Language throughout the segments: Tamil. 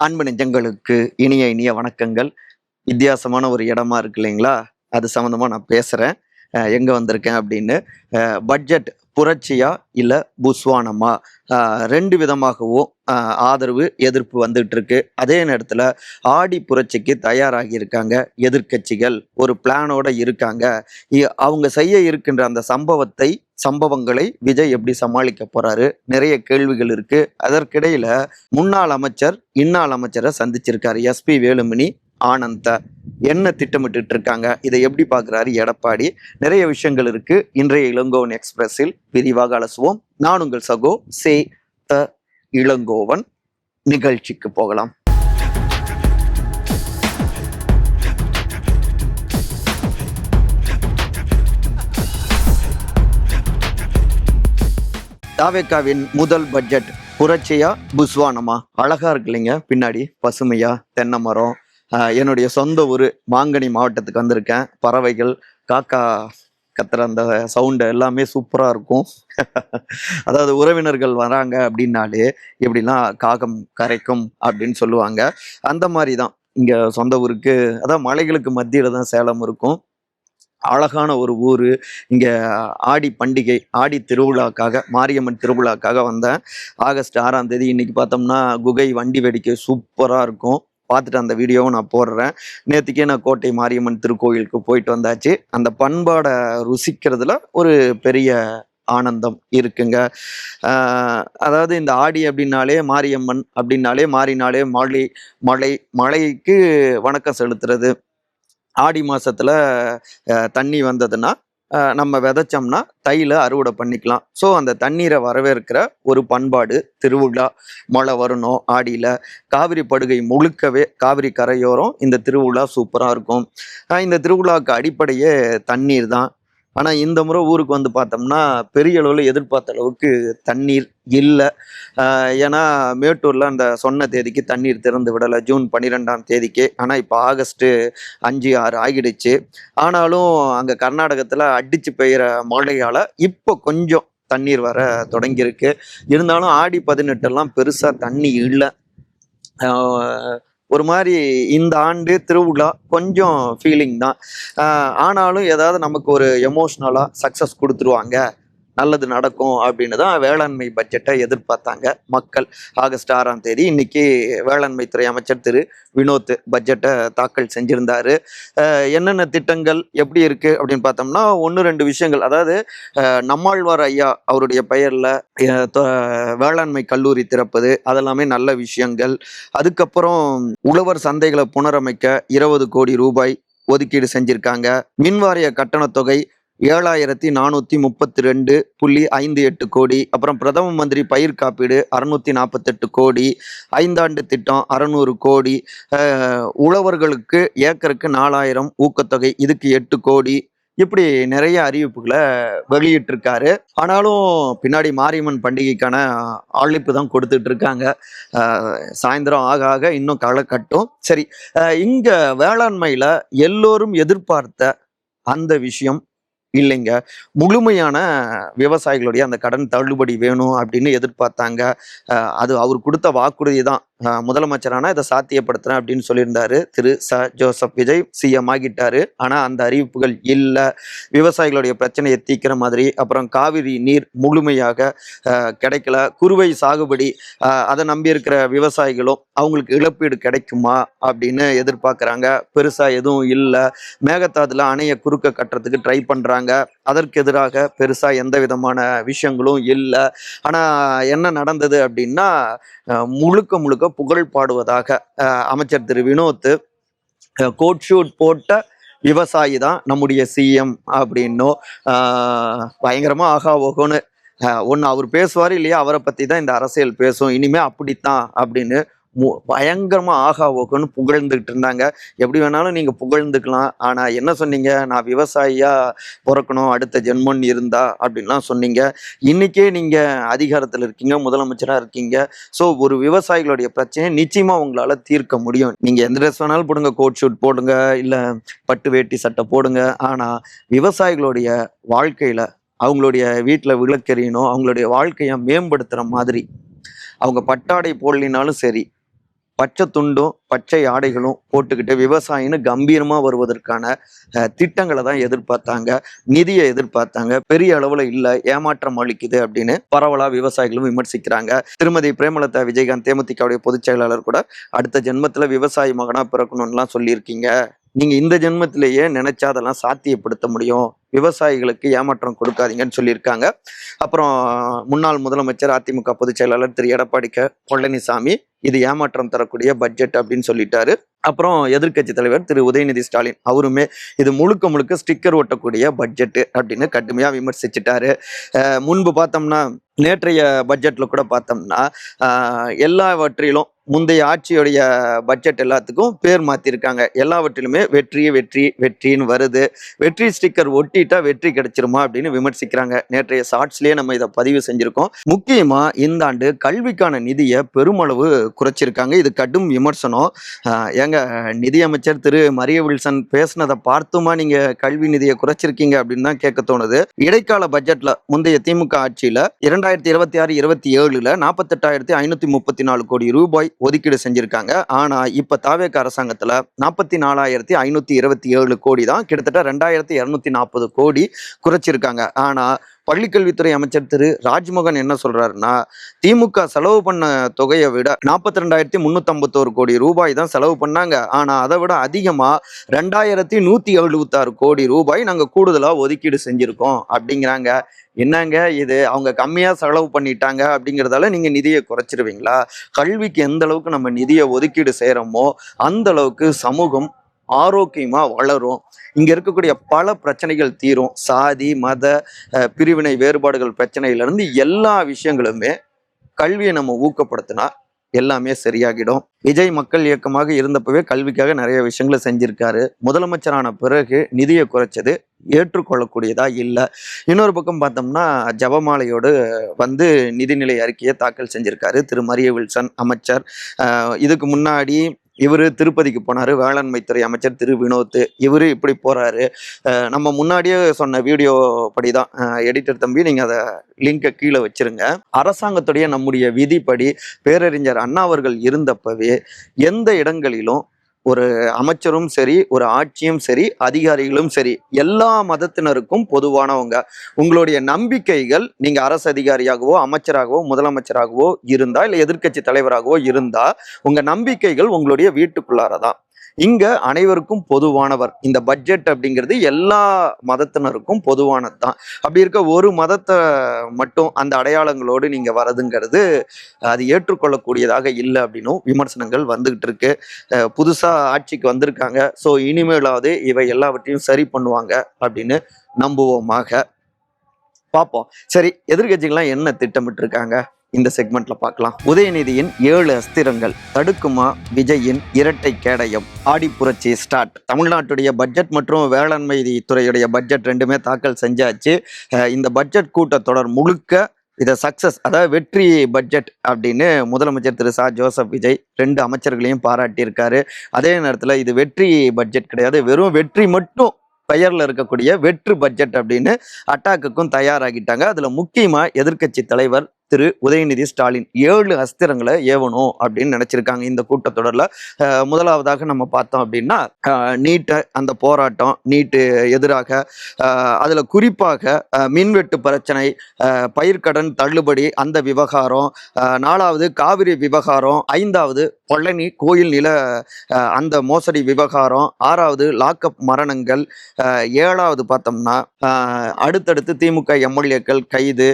அன்பு நெஞ்சங்களுக்கு இனிய இனிய வணக்கங்கள். வித்தியாசமான ஒரு இடமா இருக்கு இல்லைங்களா? அது சம்மந்தமா நான் பேசுறேன். எங்க வந்திருக்கேன் அப்படின்னு. பட்ஜெட் புரட்சியா? இல்ல புஸ்வானமா? அ 2 விதமாகவும் ஆதரவு, எதிர்ப்பு வந்துட்டு இருக்கு. அதே நேரத்துல ஆடி புரட்சிக்கு தயாராகி இருக்காங்க எதிர்க்கட்சிகள். ஒரு பிளானோட இருக்காங்க. அவங்க செய்ய இருக்கின்ற அந்த சம்பவங்களை விஜய் எப்படி சமாளிக்க போறாரு? நிறைய கேள்விகள் இருக்கு. அதற்கிடையில முன்னாள் அமைச்சர், இன்னாள் அமைச்சரை சந்திச்சிருக்காரு. எஸ்பி வேலுமணி, ஆனந்த. என்ன திட்டமிட்டுட்டு இருக்காங்க? இதை எப்படி பார்க்குறாரு எடப்பாடி? நிறைய விஷயங்கள் இருக்கு. இன்றைய இளங்கோவன் எக்ஸ்பிரஸில் விரிவாக அலசுவோம். நான் உங்கள் சகோ த இளங்கோவன். நிகழ்ச்சிக்கு போகலாம். தாவேக்காவின் முதல் பட்ஜெட் புரட்சியா? புஸ்வானமா? அழகா இருக்கு இல்லைங்க, பின்னாடி பசுமையா, தென்னை மரம். என்னுடைய சொந்த ஊர் மாங்கனி மாவட்டத்துக்கு வந்திருக்கேன். பறவைகள், காக்கா கத்துற அந்த சவுண்டு எல்லாமே சூப்பராக இருக்கும். அதாவது உறவினர்கள் வராங்க அப்படின்னாலே எப்படிலாம் காகம் கரைக்கும் அப்படின்னு சொல்லுவாங்க. அந்த மாதிரி தான் இங்கே சொந்த ஊருக்கு, அதான் மலைகளுக்கு மத்தியில் தான் சேலம் இருக்கும். அழகான ஒரு ஊர். இங்கே ஆடி பண்டிகை, ஆடி திருவிழாக்காக, மாரியம்மன் திருவிழாக்காக வந்தேன். ஆகஸ்ட் 6ஆம் தேதி. இன்னைக்கு பார்த்தோம்னா குகை வண்டி வேடிக்கை சூப்பராக இருக்கும். பார்த்துட்டு அந்த வீடியோவும் நான் போடுறேன். நேற்றுக்கே நான் கோட்டை மாரியம்மன் திருக்கோயிலுக்கு போயிட்டு வந்தாச்சு. அந்த பண்பாடை ருசிக்கிறதுல ஒரு பெரிய ஆனந்தம் இருக்குங்க. அதாவது இந்த ஆடி அப்படின்னாலே, மாரியம்மன் அப்படின்னாலே, மாறினாலே மழை, மழைக்கு வணக்கம் செலுத்துறது. ஆடி மாசத்துல தண்ணி வந்ததுன்னா நம்ம விதைச்சோம்னா தையில அறுவடை பண்ணிக்கலாம். ஸோ அந்த தண்ணீரை வரவேற்கிற ஒரு பண்பாடு திருவிழா. மழை வரணும் ஆடியில். காவிரி படுகை முழுக்கவே, காவிரி கரையோரம் இந்த திருவிழா சூப்பராக இருக்கும். இந்த திருவிழாவுக்கு அடிப்படையே தண்ணீர் தான். ஆனால் இந்த முறை ஊருக்கு வந்து பார்த்தோம்னா பெரிய அளவில் எதிர்பார்த்த அளவுக்கு தண்ணீர் இல்லை. ஏன்னா மேட்டூரில் அந்த சொன்ன தேதிக்கு தண்ணீர் திறந்து விடலை, ஜூன் 12ஆம் தேதிக்கு. ஆனால் இப்போ ஆகஸ்ட்டு 5, 6 ஆகிடுச்சு. ஆனாலும் அங்கே கர்நாடகத்தில் அடித்து பெய்கிற மழையால் இப்போ கொஞ்சம் தண்ணீர் வர தொடங்கியிருக்கு. இருந்தாலும் ஆடி 18 பெருசாக தண்ணி இல்லை. ஒரு மாதிரி இந்த ஆண்டு திருவிழா கொஞ்சம் ஃபீலிங் தான். ஆனாலும் ஏதாவது நமக்கு ஒரு எமோஷ்னலாக சக்ஸஸ் கொடுத்துருவாங்க, நல்லது நடக்கும் அப்படின்னு தான் வேளாண்மை பட்ஜெட்டை எதிர்பார்த்தாங்க மக்கள். ஆகஸ்ட் 6ஆம் தேதி இன்னைக்கு வேளாண்மை துறை அமைச்சர் திரு வினோத் பட்ஜெட்டை தாக்கல் செஞ்சிருந்தாரு. என்னென்ன திட்டங்கள் எப்படி இருக்கு அப்படின்னு பார்த்தோம்னா 1-2 விஷயங்கள். அதாவது நம்மாழ்வார் ஐயா அவருடைய பெயர்ல வேளாண்மை கல்லூரி திறப்பது, அதெல்லாமே நல்ல விஷயங்கள். அதுக்கப்புறம் உழவர் சந்தைகளை புனரமைக்க 20 கோடி ரூபாய் ஒதுக்கீடு செஞ்சிருக்காங்க. மின்வாரிய கட்டணத்தொகை 7432.58 கோடி. அப்புறம் பிரதம மந்திரி பயிர் காப்பீடு 648 கோடி. 5 ஆண்டு திட்டம் 600 கோடி. உழவர்களுக்கு ஏக்கருக்கு 4000 ஊக்கத்தொகை, இதுக்கு 8 கோடி. இப்படி நிறைய அறிவிப்புகளை வெளியிட்டிருக்காரு. ஆனாலும் பின்னாடி மாரியம்மன் பண்டிகைக்கான அழைப்பு தான் கொடுத்துட்டு இருக்காங்க. சாயந்தரம் ஆக ஆக இன்னும் களை கட்டும். சரி, இங்க வேளாண்மையில எல்லோரும் எதிர்பார்த்த அந்த விஷயம் இல்லைங்க. முழுமையான விவசாயிகளுடைய அந்த கடன் தள்ளுபடி வேணும் அப்படின்னு எதிர்பார்த்தாங்க. அது அவர் கொடுத்த வாக்குறுதி தான். முதலமைச்சரான இதை சாத்தியப்படுத்துறேன் அப்படின்னு சொல்லியிருந்தாரு திரு ஜோசப் விஜய். சிஎம் ஆகிட்டாரு. ஆனா அந்த அறிவிப்புகள் இல்லை. விவசாயிகளுடைய பிரச்சனையை தீர்க்கிற மாதிரி. அப்புறம் காவிரி நீர் முழுமையாக கிடைக்கல. குறுவை சாகுபடி, அதை நம்பி இருக்கிற விவசாயிகளும் அவங்களுக்கு இழப்பீடு கிடைக்குமா அப்படின்னு எதிர்பார்க்குறாங்க. பெருசா எதுவும் இல்லை. மேகதாதுல அணையை குறுக்க கட்டுறதுக்கு ட்ரை பண்றாங்க. அதற்கு எதிராக பெருசா எந்த விதமான விஷயங்களும் இல்லை. ஆனா என்ன நடந்தது அப்படின்னா, முழுக்க முழுக்க புகழ் பாடுவதாக அமைச்சர் திரு வினோத் கோட் ஷூட் போட்ட விவசாயி தான் நம்முடைய சிஎம் அப்படின்னும் பயங்கரமா ஆகா ஓகோன்னு ஒன்று அவர் பேசுவார் இல்லையா, அவரை பற்றி தான் இந்த அரசியல் பேசும் இனிமே அப்படித்தான் அப்படின்னு பயங்கரமா ஆகா ஓகோன்னு புகழ்ந்துகிட்டு இருந்தாங்க. எப்படி வேணாலும் நீங்க புகழ்ந்துக்கலாம், ஆனா என்ன சொன்னீங்க? நான் விவசாயியா பிறக்கணும் அடுத்த ஜென்மன் இருந்தா அப்படின்லாம் சொன்னீங்க. இன்னைக்கே நீங்க அதிகாரத்தில் இருக்கீங்க, முதலமைச்சரா இருக்கீங்க. ஸோ ஒரு விவசாயிகளுடைய பிரச்சனையை நிச்சயமா உங்களால தீர்க்க முடியும். நீங்க எந்த ட்ரெஸ் வேணாலும் போடுங்க, கோட் ஷூட் போடுங்க, இல்ல பட்டு வேட்டி சட்டை போடுங்க. ஆனா விவசாயிகளுடைய வாழ்க்கையில, அவங்களுடைய வீட்டில் விளக்கெறியணும், அவங்களுடைய வாழ்க்கையை மேம்படுத்துற மாதிரி, அவங்க பட்டாடை போடலினாலும் சரி, பச்சை துண்டும் பச்சை ஆடைகளும் போட்டுக்கிட்டு விவசாயின்னு கம்பீரமா வருவதற்கான திட்டங்களை தான் எதிர்பார்த்தாங்க, நிதியை எதிர்பார்த்தாங்க. பெரிய அளவுல இல்ல, ஏமாற்றம் அளிக்குது அப்படின்னு பரவலா விவசாயிகளும் விமர்சிக்கிறாங்க. திருமதி பிரேமலதா விஜயகாந்த் தேமுதிகவுடைய பொதுச் செயலாளர் கூட அடுத்த ஜென்மத்துல விவசாயி மகனா பிறக்கணும்லாம் சொல்லியிருக்கீங்க, நீங்க இந்த ஜென்மத்திலேயே நினைச்சா அதெல்லாம் சாத்தியப்படுத்த முடியும், விவசாயிகளுக்கு ஏமாற்றம் கொடுக்காதீங்கன்னு சொல்லியிருக்காங்க. அப்புறம் முன்னாள் முதலமைச்சர் அதிமுக பொதுச் செயலாளர் திரு எடப்பாடி பழனிசாமி இது ஏமாற்றம் தரக்கூடிய பட்ஜெட் அப்படின்னு சொல்லிட்டாரு. அப்புறம் எதிர்க்கட்சி தலைவர் திரு உதயநிதி ஸ்டாலின் அவருமே இது முழுக்க முழுக்க ஸ்டிக்கர் ஒட்டக்கூடிய பட்ஜெட் அப்படின்னு கடுமையா விமர்சிச்சுட்டாரு. முன்பு பார்த்தோம்னா நேற்றைய பட்ஜெட்ல கூட பார்த்தோம்னா எல்லாவற்றிலும் முந்தைய ஆட்சியுடைய பட்ஜெட் எல்லாத்துக்கும் பேர் மாத்திருக்காங்க. எல்லாவற்றிலுமே வெற்றி வெற்றி வெற்றின்னு வருது, வெற்றி ஸ்டிக்கர் ஒட்டிட்டா வெற்றி கிடைச்சிருமா அப்படின்னு விமர்சிக்கிறாங்க. நேற்றைய ஷார்ட்ஸ்லயே நம்ம இதை பதிவு செஞ்சிருக்கோம். முக்கியமா இந்த ஆண்டு கல்விக்கான நிதியை பெருமளவு குறைச்சிருக்காங்க. இது கடும் விமர்சனம். ஏங்க நிதியமைச்சர் திரு மரிய வில்சன் பேசினதை பார்த்துமா நீங்க கல்வி நிதியை குறைச்சிருக்கீங்க அப்படின்னு தான் கேட்க தோணுது. இடைக்கால பட்ஜெட்ல முந்தைய திமுக ஆட்சியில 2026-27ல 48,534 கோடி ரூபாய் ஒதுக்கீடு செஞ்சிருக்காங்க. ஆனா இப்ப தாவேக அரசாங்கத்துல 44,527 கோடி தான், கிட்டத்தட்ட 2,240 கோடி குறைச்சிருக்காங்க. ஆனா பள்ளிக்கல்வித்துறை அமைச்சர் திரு ராஜ்மோகன் என்ன சொல்றாருன்னா, திமுக செலவு பண்ண தொகையை விட 42,351 கோடி ரூபாய் தான் செலவு பண்ணாங்க. ஆனா அதை விட அதிகமா 2,176 கோடி ரூபாய் நாங்க கூடுதலா ஒதுக்கீடு செஞ்சிருக்கோம் அப்படிங்கிறாங்க. என்னங்க இது, அவங்க கம்மியா செலவு பண்ணிட்டாங்க அப்படிங்கிறதால நீங்க நிதியை குறைச்சிருவீங்களா? கல்விக்கு எந்த அளவுக்கு நம்ம நிதியை ஒதுக்கீடு செய்யறோமோ அந்த அளவுக்கு சமூகம் ஆரோக்கியமா வளரும், இங்க இருக்கக்கூடிய பல பிரச்சனைகள் தீரும். சாதி மத பிரிவினை வேறுபாடுகள் பிரச்சனையிலிருந்து எல்லா விஷயங்களுமே கல்வியை நம்ம ஊக்கப்படுத்தினா எல்லாமே சரியாகிடும். விஜய் மக்கள் இயக்கமாக இருந்தப்பவே கல்விக்காக நிறைய விஷயங்களை செஞ்சிருக்காரு. முதலமைச்சரான பிறகு நிதியை குறைச்சது ஏற்றுக்கொள்ளக்கூடியதா இல்லை. இன்னொரு பக்கம் பார்த்தோம்னா ஜபமாலையோடு நிதிநிலை அறிக்கையை தாக்கல் செஞ்சிருக்காரு திரு மரிய வில்சன் அமைச்சர். இதுக்கு முன்னாடி இவர் திருப்பதிக்கு போனாரு, வேளாண்மைத்துறை அமைச்சர் திரு வினோத் இவரு இப்படி போறாரு. நம்ம முன்னாடியே சொன்ன வீடியோ படிதான், எடிட்டர் தம்பி நீங்க அதை லிங்கை கீழே வச்சிருங்க. அரசாங்கத்துடைய நம்முடைய விதிப்படி பேரறிஞர் அண்ணா அவர்கள் இருந்தப்பவே எந்த இடங்களிலும் ஒரு அமைச்சரும் சரி, ஒரு ஆட்சியும் சரி, அதிகாரிகளும் சரி, எல்லா மதத்தினருக்கும் பொதுவானவங்க. உங்களுடைய நம்பிக்கைகள், நீங்க அரசு அதிகாரியாகவோ அமைச்சராகவோ முதலமைச்சராகவோ இருந்தா இல்லை எதிர்க்கட்சி தலைவராகவோ இருந்தா உங்க நம்பிக்கைகள் உங்களுடைய வீட்டுக்குள்ளாரதான். இங்க அனைவருக்கும் பொதுவானவர். இந்த பட்ஜெட் அப்படிங்கிறது எல்லா மதத்தினருக்கும் பொதுவானது தான். அப்படி இருக்க ஒரு மதத்தை மட்டும் அந்த அடையாளங்களோடு நீங்க வரதுங்கிறது அது ஏற்றுக்கொள்ளக்கூடியதாக இல்லை அப்படின்னும் விமர்சனங்கள் வந்துகிட்டு இருக்கு. புதுசா ஆட்சிக்கு வந்திருக்காங்க, ஸோ இனிமேலாவது இவை எல்லாவற்றையும் சரி பண்ணுவாங்க அப்படின்னு நம்புவோமாக. பார்ப்போம். சரி, எதிர்கட்சிகள்லாம் என்ன திட்டமிட்டு இருக்காங்க இந்த செக்மெண்ட்ல பார்க்கலாம். உதயநிதியின் 7 அஸ்திரங்கள் தடுக்குமா விஜயின் இரட்டை கேடயம்? ஆடிப்புரட்சி ஸ்டார்ட். தமிழ்நாட்டுடைய பட்ஜெட் மற்றும் வேளாண்மை துறையுடைய பட்ஜெட் ரெண்டுமே தாக்கல் செஞ்சாச்சு. இந்த பட்ஜெட் கூட்டத்தொடர் முழுக்க இதை சக்சஸ், அதாவது வெற்றி பட்ஜெட் அப்படின்னு முதலமைச்சர் திரு ஜோசப் விஜய் 2 அமைச்சர்களையும் பாராட்டியிருக்காரு. அதே நேரத்தில் இது வெற்றி பட்ஜெட் கிடையாது, வெறும் வெற்றி மட்டும் பெயர்ல இருக்கக்கூடிய வெற்று பட்ஜெட் அப்படின்னு அட்டாக்குக்கும் தயாராகிட்டாங்க. அதுல முக்கியமா எதிர்க்கட்சி தலைவர் திரு உதயநிதி ஸ்டாலின் 7 அஸ்திரங்களை ஏவணும் அப்படின்னு நினைச்சிருக்காங்க இந்த கூட்டத்தொடர்ல. முதலாவதாக நம்ம பார்த்தோம் அப்படின்னா நீட்டை, அந்த போராட்டம், நீட்டு எதிராக, அதுல குறிப்பாக மின்வெட்டு பிரச்சனை, பயிர்க்கடன் தள்ளுபடி அந்த விவகாரம், 4வது காவிரி விவகாரம், 5வது பழனி கோயில் நில அந்த மோசடி விவகாரம், 6வது லாக்அப் மரணங்கள், 7வது பார்த்தோம்னா அடுத்தடுத்து திமுக எம்எல்ஏக்கள் கைது.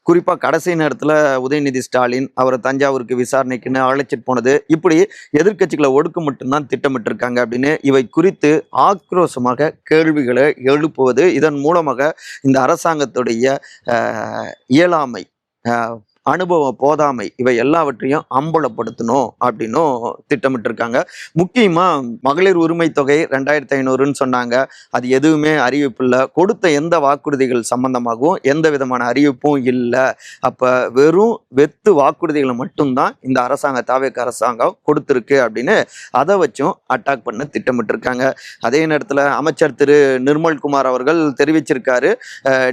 குறிப்பா கடைசி நேரத்துல உதயநிதி ஸ்டாலின் அவரை தஞ்சாவூருக்கு விசாரணைக்குன்னு அழைச்சிட்டு போனது, இப்படி எதிர்க்கட்சிகளை ஒடுக்க மட்டும்தான் திட்டமிட்டு இருக்காங்க அப்படின்னு இவை குறித்து ஆக்ரோஷமாக கேள்விகளை எழுப்புவது, இதன் மூலமாக இந்த அரசாங்கத்துடைய இயலாமை, அனுபவ போதாமை இவை எல்லாவற்றையும் அம்பலப்படுத்தணும் அப்படின்னும் திட்டமிட்டு இருக்காங்க. முக்கியமா மகளிர் உரிமை தொகை 2,500ன்னு சொன்னாங்க, அது எதுவுமே அறிவிப்பு இல்லை. கொடுத்த எந்த வாக்குறுதிகள் சம்பந்தமாகவும் எந்த விதமான அறிவிப்பும் இல்லை. அப்ப வெறும் வெத்து வாக்குறுதிகளை மட்டும்தான் இந்த தாவேக அரசாங்கம் கொடுத்துருக்கு அப்படின்னு அதை வச்சும் அட்டாக் பண்ண திட்டமிட்டு இருக்காங்க. அதே நேரத்தில் அமைச்சர் திரு நிர்மல்குமார் அவர்கள் தெரிவிச்சிருக்காரு,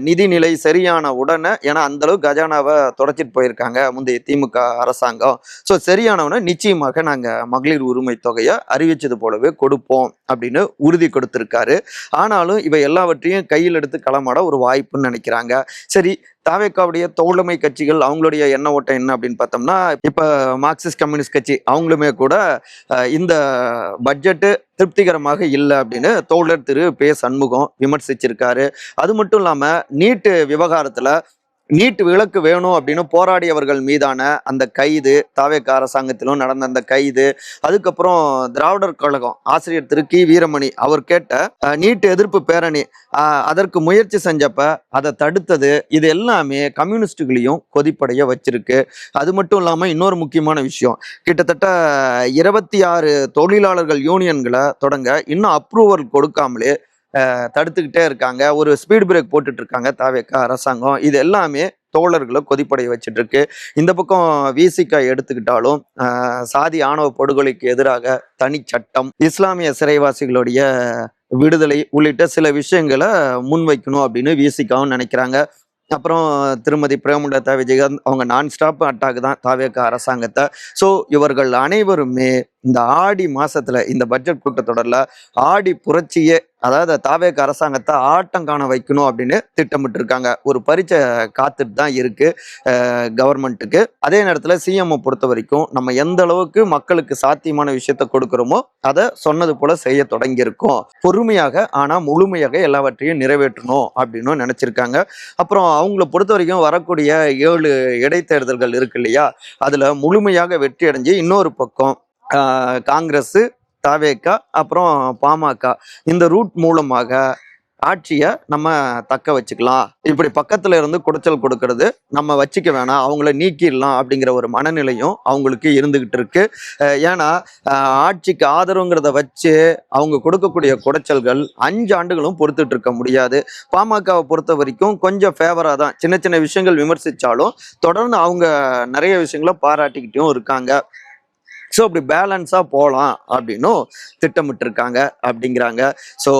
நிதிநிலை சரியான உடனே, ஏன்னா அந்த அளவுக்கு கஜானாவை தொடச்சிட்டு போயிருக்காங்க முந்தைய திமுக அரசாங்கம். ஸோ சரியானவன நிச்சயமாக நாங்க மகளிர் உரிமை தொகையை அறிவிச்சது போலவே கொடுப்போம் அப்படின்னு உறுதி கொடுத்திருக்காரு. ஆனாலும் இவை எல்லாவற்றையும் கையில் எடுத்து களமாட ஒரு வாய்ப்புன்னு நினைக்கிறாங்க. சரி, தாவேக்காவுடைய தோழமை கட்சிகள் அவங்களுடைய எண்ண ஓட்டம் என்ன அப்படின்னு பார்த்தோம்னா, இப்ப மார்க்சிஸ்ட் கம்யூனிஸ்ட் கட்சி அவங்களுமே கூட இந்த பட்ஜெட்டு திருப்திகரமாக இல்லை அப்படின்னு தோழர் திரு பே சண்முகம் விமர்சிச்சிருக்காரு. அது மட்டும் இல்லாம நீட்டு விவகாரத்துல நீட் விலக்கு வேணும் அப்படின்னு போராடியவர்கள் மீதான அந்த கைது, தாவேக அரசாங்கத்திலும் நடந்த அந்த கைது, அதுக்கப்புறம் திராவிடர் கழகம் ஆசிரியர் திரு கி வீரமணி அவர் கேட்ட நீட் எதிர்ப்பு பேரணி, அதற்கு முயற்சி செஞ்சப்ப அதை தடுத்தது, இது எல்லாமே கம்யூனிஸ்டுகளையும் கொதிப்படைய வச்சிருக்கு. அது மட்டும் இல்லாம இன்னொரு முக்கியமான விஷயம், கிட்டத்தட்ட 26 தொழிலாளர்கள் யூனியன்களை தொடங்க இன்னும் அப்ரூவல் கொடுக்காமலே தடுத்துக்கிட்டே இருக்காங்க. ஒரு ஸ்பீட் பிரேக் போட்டுட்டு இருக்காங்க தாவேக அரசாங்கம். இது எல்லாமே தோழர்களை கொதிப்படைய வச்சுட்டு இருக்கு. இந்த பக்கம் விசிக எடுத்துக்கிட்டாலும் சாதி ஆணவ படுகொலைக்கு எதிராக தனி சட்டம், இஸ்லாமிய சிறைவாசிகளுடைய விடுதலை உள்ளிட்ட சில விஷயங்களை முன்வைக்கணும் அப்படின்னு விசிகாவும் நினைக்கிறாங்க. அப்புறம் திருமதி பிரேமலதா விஜயகாந்த் அவங்க நான் ஸ்டாப் அட்டாக் தான் தாவேக அரசாங்கத்தை. ஸோ இவர்கள் அனைவருமே இந்த ஆடி மாசத்துல இந்த பட்ஜெட் கூட்டத்தொடர்ல ஆடி புரட்சியே, அதாவது தாவேக அரசாங்கத்தை ஆட்டம் காண வைக்கணும் அப்படின்னு திட்டமிட்டு இருக்காங்க. ஒரு பரீட்சை காத்துட்டு தான் இருக்கு கவர்மெண்ட்டுக்கு. அதே நேரத்துல சிஎம் பொறுத்த வரைக்கும் நம்ம எந்த அளவுக்கு மக்களுக்கு சாத்தியமான விஷயத்த கொடுக்கிறோமோ அதை சொன்னது போல செய்ய தொடங்கியிருக்கோம். பொறுமையாக ஆனா முழுமையாக எல்லாவற்றையும் நிறைவேற்றணும் அப்படின்னு நினைச்சிருக்காங்க. அப்புறம் அவங்கள பொறுத்த வரைக்கும் வரக்கூடிய 7 இடைத்தேர்தல்கள் இருக்கு இல்லையா, அதுல முழுமையாக வெற்றி அடைஞ்சு இன்னொரு பக்கம் காங்கிரஸ், தாவேகா, அப்புறம் பாமக இந்த ரூட் மூலமாக ஆட்சியை நம்ம தக்க வச்சுக்கலாம். இப்படி பக்கத்துல இருந்து குடைச்சல் கொடுக்கறது நம்ம வச்சுக்க வேணாம், அவங்கள நீக்கிடலாம் அப்படிங்கிற ஒரு மனநிலையும் அவங்களுக்கு இருந்துகிட்டு இருக்கு. ஏன்னா ஆட்சிக்கு ஆதரவுங்கிறத வச்சு அவங்க கொடுக்கக்கூடிய குடைச்சல்கள் 5 ஆண்டுகளும் பொறுத்துட்டு இருக்க முடியாது. பாமகவை பொறுத்த வரைக்கும் கொஞ்சம் ஃபேவரா தான், சின்ன சின்ன விஷயங்கள் விமர்சிச்சாலும் தொடர்ந்து அவங்க நிறைய விஷயங்களை பாராட்டிக்கிட்டும் இருக்காங்க. ஸோ அப்படி பேலன்ஸாக போகலாம் அப்படின்னும் திட்டமிட்டு இருக்காங்க அப்படிங்கிறாங்க. ஸோ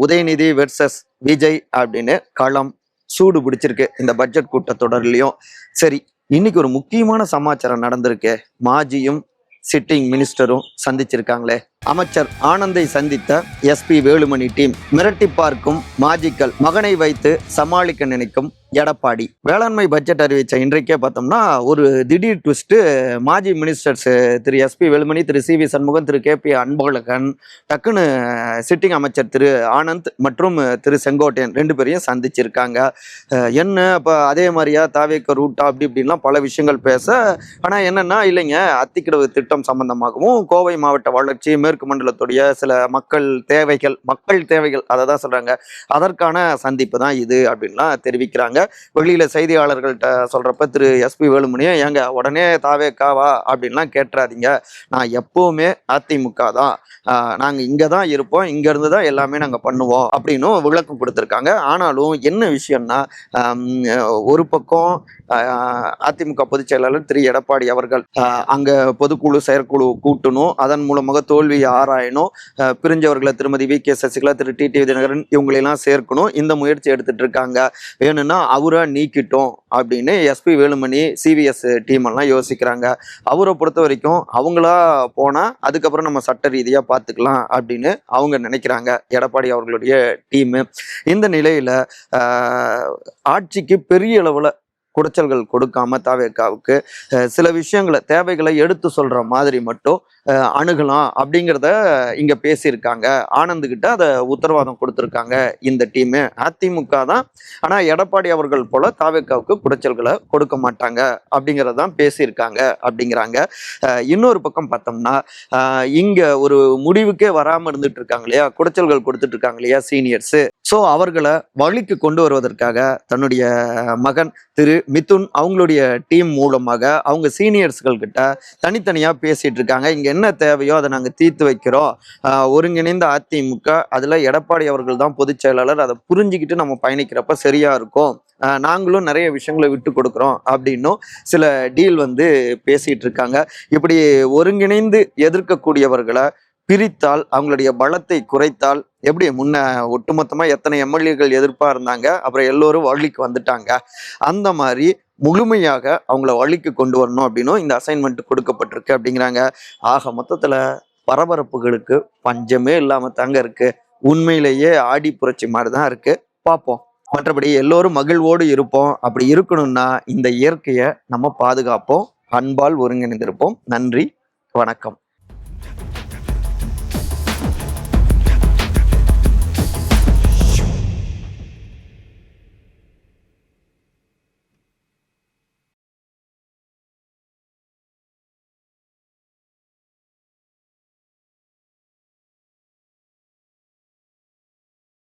உதயநிதி வெர்சஸ் விஜய் அப்படின்னு களம் சூடு பிடிச்சிருக்கு இந்த பட்ஜெட் கூட்டத்தொடர்லையும். சரி, இன்னைக்கு ஒரு முக்கியமான சமாச்சாரம் நடந்திருக்கு. மாஜியும் சிட்டிங் மினிஸ்டரும் சந்திச்சிருக்காங்களே. அமைச்சர் ஆனந்தை சந்தித்த எஸ்பி வேலுமணி டீம் மிரட்டி பார்க்கும் மாஜிக்கல், மகனை வைத்து சமாளிக்க நினைக்கும் எடப்பாடி. வேளாண்மை பட்ஜெட் அறிவிச்ச இன்றைக்கே பார்த்தோம்னா ஒரு திடீர் ட்விஸ்ட். மாஜி மினிஸ்டர்ஸ் திரு எஸ்பி வேலுமணி, திரு சி வி சண்முகம், திரு கே பி அன்பழகன் டக்குன்னு சிட்டிங் அமைச்சர் திரு ஆனந்த் மற்றும் திரு செங்கோட்டையன் 2 பேரையும் சந்திச்சிருக்காங்க. என்ன அப்போ அதே மாதிரியா தாவேக்க ரூட்டா அப்படி இப்படின்லாம் பல விஷயங்கள் பேச, ஆனால் என்னன்னா இல்லைங்க, அத்திக்கிடவு திட்டம் சம்பந்தமாகவும் கோவை மாவட்ட வளர்ச்சி, மேற்கு மண்டலத்துடைய சில மக்கள் தேவைகள் அதை தான் சொல்றாங்க, அதற்கான சந்திப்பு தான் இது அப்படின்லாம் தெரிவிக்கிறாங்க. வெளியில செய்தியாளர்கள்ட்ட சொல்றப்ப திரு எஸ்பி வேலுமணியும், ஏங்க உடனே தாவேக்காவா அப்படின்லாம் கேட்டுறாதீங்க, நான் எப்பவுமே அதிமுக தான், நாங்க இங்க தான் இருப்போம், இங்க இருந்து தான் எல்லாமே நாங்க பண்ணுவோம் அப்படின்னு விளக்கம் கொடுத்திருக்காங்க. ஆனாலும் என்ன விஷயம்னா, ஒரு பக்கம் அதிமுக பொதுச் செயலாளர் திரு எடப்பாடி அவர்கள் அங்க பொதுக்குழு செயற்குழு கூட்டணும், அதன் மூலமாக தோல்வியை ஆராயணும், பிரிஞ்சவர்களை திருமதி வி கே சசிகலா, திரு டி தினகரன் இவங்களெல்லாம் சேர்க்கணும், இந்த முயற்சி எடுத்துட்டு இருக்காங்க. வேணும்னா அவரை நீக்கிட்டோம் அப்படின்னு எஸ்பி வேலுமணி சிவிஎஸ் டீம் எல்லாம் யோசிக்கிறாங்க. அவரை பொறுத்த வரைக்கும் அவங்களா போனா அதுக்கப்புறம் நம்ம சட்ட ரீதியா பார்த்துக்கலாம் அப்படின்னு அவங்க நினைக்கிறாங்க, எடப்பாடி அவர்களுடைய டீம். இந்த நிலையில ஆட்சிக்கு பெரிய அளவுல குடைச்சல்கள் கொடுக்காம தாவேக்காவுக்கு சில விஷயங்களை தேவைகளை எடுத்து சொல்ற மாதிரி மட்டும் அணுகலாம் அப்படிங்கிறத இங்க பேசியிருக்காங்க. ஆனந்த் கிட்ட அதை உத்தரவாதம் கொடுத்துருக்காங்க இந்த டீமு. அதிமுக தான், ஆனா எடப்பாடி அவர்கள் போல தாவேக்காவுக்கு குடைச்சல்களை கொடுக்க மாட்டாங்க அப்படிங்கிறதான் பேசியிருக்காங்க அப்படிங்கிறாங்க. இன்னொரு பக்கம் பார்த்தோம்னா இங்க ஒரு முடிவுக்கே வராம இருந்துட்டு இருக்காங்க இல்லையா, குடைச்சல்கள் கொடுத்துட்டு இருக்காங்க இல்லையா சீனியர்ஸ். ஸோ அவர்களை வழிக்கு கொண்டு வருவதற்காக தன்னுடைய மகன் திரு மிதுன் அவங்களுடைய டீம் மூலமாக அவங்க சீனியர்ஸ்கள் கிட்ட தனித்தனியா பேசிட்டு இருக்காங்க. இங்க என்ன தேவையோ அதை நாங்கள் தீர்த்து வைக்கிறோம், ஒருங்கிணைந்த அதிமுக, அதுல எடப்பாடி அவர்கள் தான் பொதுச் செயலாளர், அதை புரிஞ்சுக்கிட்டு நம்ம பயணிக்கிறப்ப சரியா இருக்கும், நாங்களும் நிறைய விஷயங்களை விட்டு கொடுக்குறோம் அப்படின்னும் சில டீல் பேசிட்டு இருக்காங்க. இப்படி ஒருங்கிணைந்து எதிர்க்கக்கூடியவர்களை பிரித்தால், அவங்களுடைய பலத்தை குறைத்தால், எப்படி முன்ன ஒட்டுமொத்தமா எத்தனை எம்எல்ஏக்கள் எதிர்ப்பா இருந்தாங்க, அப்புறம் எல்லோரும் வள்ளிக்கு வந்துட்டாங்க, அந்த மாதிரி முழுமையாக அவங்கள வழிக்கு கொண்டு வரணும் அப்படின்னும் இந்த அசைன்மெண்ட் கொடுக்கப்பட்டிருக்கு அப்படிங்கிறாங்க. ஆக மொத்தத்துல பரபரப்புகளுக்கு பஞ்சமே இல்லாம தாங்க இருக்கு. உண்மையிலேயே ஆடி புரட்சி மாதிரி தான் இருக்கு. பார்ப்போம். மற்றபடி எல்லோரும் மகிழ்வோடு இருப்போம். அப்படி இருக்கணும்னா இந்த இயற்கையை நம்ம பாதுகாப்போம். அன்பால் ஒருங்கிணைந்திருப்போம். நன்றி, வணக்கம்.